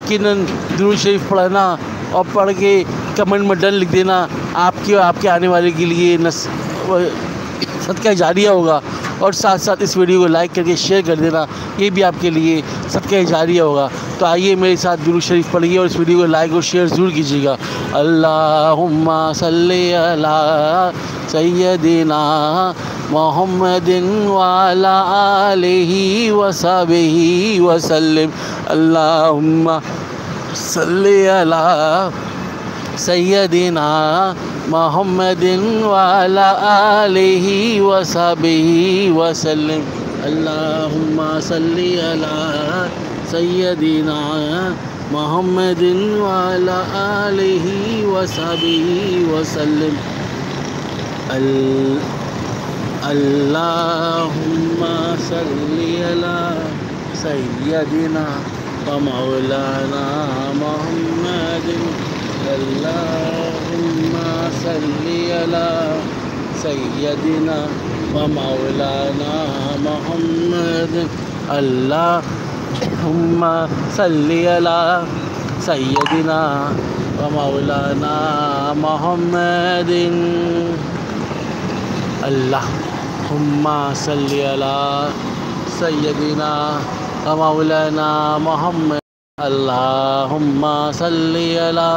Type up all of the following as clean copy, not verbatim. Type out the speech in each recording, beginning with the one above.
यकीनन दुरूद शरीफ पढ़ना और पढ़ के कमेंट में डन लिख देना, आपके आने वाले के लिए सदका जारिया होगा। और साथ साथ इस वीडियो को लाइक करके शेयर कर देना, ये भी आपके लिए सदका जारिया होगा। तो आइए मेरे साथ दुरूद शरीफ पढ़िए और इस वीडियो को लाइक और शेयर ज़रूर कीजिएगा। अल्लाहुम्मा सल्ली अला सय्यदिना मुहम्मदिन व अला आलिहि व सहबिहि व सल्लिम। अल्लाहुम्मा सल्ली अला सय्यदिना मुहम्मदिन व अला आलिहि व सहबिहि व सल्लिम। अल्लाहुम्मा सल्ली अला सय्यदिना मुहम्मदिन व अला आलिहि व सहबिहि व सल्लिम। अल्लाहुम्मा सल्ली अला सय्यदिना व मौलाना मुहम्मदिन। अल्लाहुम्मा सल्ली अला सय्यदिना व मौलाना मुहम्मदिन। अल्लाहुम्मा सल्ली अला सय्यदिना व मौलाना मुहम्मदिन। अल्लाहुम्मा सल्ली अला सय्यदिना व मौलाना मुहम्मद। अल्लाहुम्मा सल्ली अला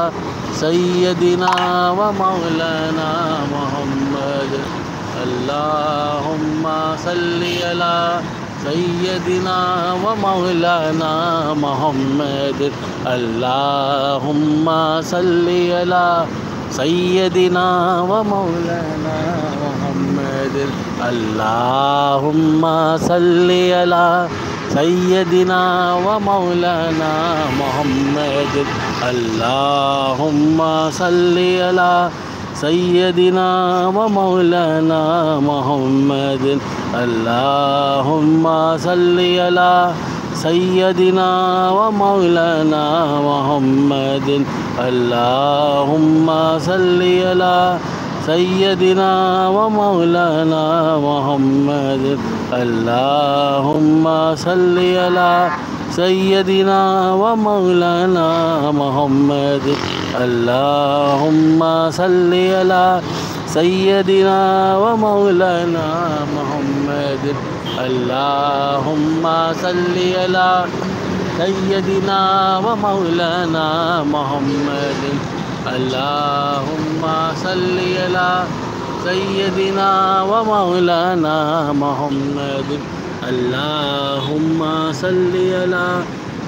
सय्यदिना व मौलाना मुहम्मद। अल्लाहुम्मा सल्ली अला सय्यदिना व मौलाना मुहम्मद। अल्लाहुम्मा सल्ली अला सय्यदिना व मौलाना मुहम्मद। अल्लाहुम्मा सल्ली अला सय्यदिना व मौलाना मुहम्मद। अल्लाहुम्मा सल्ली अला सय्यदिना व मौलाना मुहम्मद। अल्लाहुम्मा सल्ली अला सय्यदिना व मौलाना मुहम्मद। अल्लाहुम्मा सल्ली अला सय्यदिना व मौलाना मुहम्मद। अल्लाहुम्मा सल्ली अला सय्यदिना व मौलाना मुहम्मद। अल्लाहुम्मा सल्ली अला सय्यदिना व मौलाना मुहम्मद। अल्लाहुम्मा सल्ली अला सय्यदिना व मौलाना मुहम्मद। अल्लाहुम्मा सल्ली अला सय्यदिना व मौलाना मुहम्मद। अल्लाहुम्मा सल्ली अला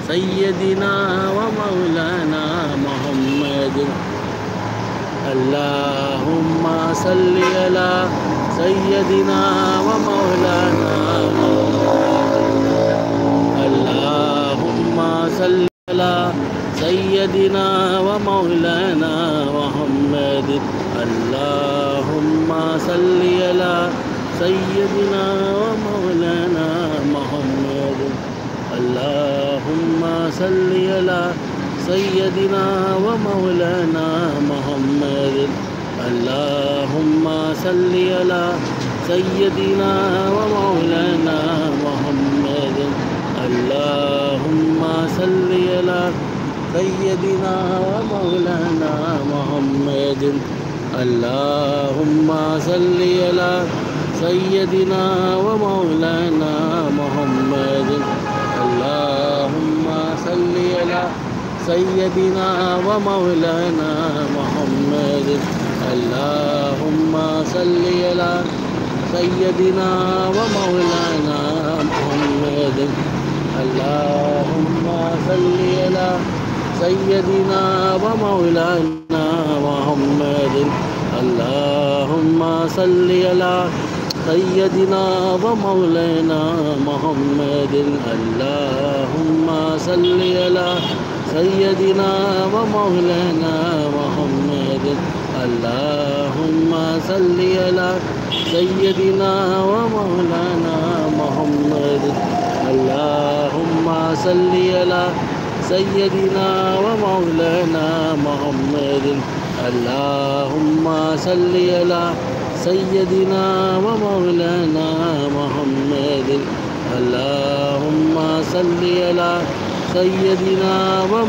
सय्यदिना व मौलाना मुहम्मद। अल्लाहुम्मा सल्ली अला सय्यदिना व मौलाना मुहम्मद। अल्लाहुम्मा सल्ली अला सय्यदिना व मौलाना मुहम्मद। अल्लाहुम्मा सल्ली अला सय्यदिना व मौलाना मुहम्मद। अल्लाहुम्मा सल्ली अला सय्यदिना व मौलाना मुहम्मद। अल्लाहुम्मा सल्ली अला सय्यदिना व मौलाना मुहम्मद। अल्लाहुम्मा सल्ली अला सय्यदिना व मौलाना मुहम्मद। अल्लाहुम्मा सल्ली अला सय्यदिना व मौलाना मुहम्मद। अल्लाहुम्मा सल्ली अला सय्यदिना व मौलाना मुहम्मद। अल्लाहुम्मा सल्ली अला सय्यदिना व मौलाना मुहम्मद। अल्लाहुम्मा सल्ली अला सय्यदिना व मौलाना मुहम्मद। अल्लाहुम्मा सल्ली अला सय्यदिना व मौलाना मुहम्मद। अल्लाहुम्मा सल्ली अला सय्यदिना व मौलाना मुहम्मद। अल्लाहुम्मा सल्ली अला सय्यदिना व मौलाना मुहम्मद। अल्लाहुम्मा सल्ली अला सय्यदिना व मौलाना मुहम्मद। अल्लाहुम्मा सल्ली अला सय्यदिना व मौलाना मुहम्मद। अल्लाहुम्मा सल्ली अला सय्यदिना व